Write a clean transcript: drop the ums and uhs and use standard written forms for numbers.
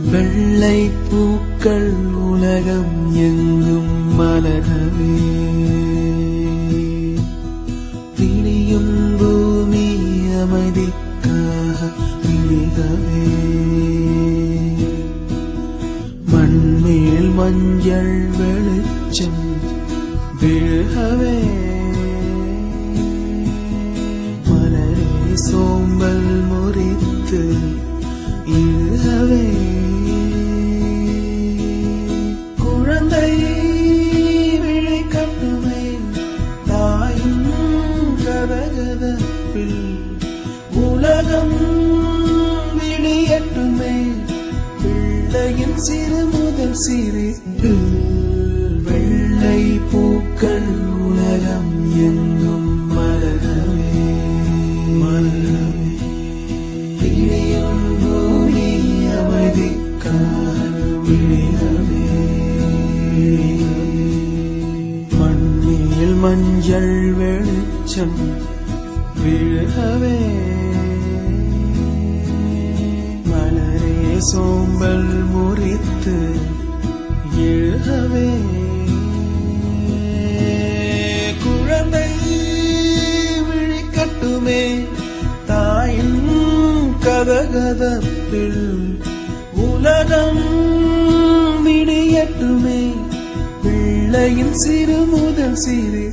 வெள்ளை பூக்கள் உலகம் எங்கும் மலரவே, விழியும் பூமி அமைதிக்காக விழிகவே, மண்மேல் மஞ்சள் வெளிச்சம் விழுகவே, மலரே சோம்பல் முறித்து இழுகவே, குழந்தை விழி கட்டுமே தாயும் கதகதப்பில், உலகம் விழியட்டுமே பிள்ளையின் சிறு முதல் சிரிப்பு. வெள்ளை பூக்கள் உலகம் எங்கும் மலரவே, மலரவே, விழியும் பூமி அமைதிக்காக விழிகவே, மண்ணில் மஞ்சள் வெளிச்சம் விழுகவே, மலரே சோம்பல் முறித்து எழுகவே, குழந்தை விழிக்கட்டுமே தாயின் கதகதப்பில், உலகம் விடியட்டுமே பிள்ளையின் சிறு முதல் சிறு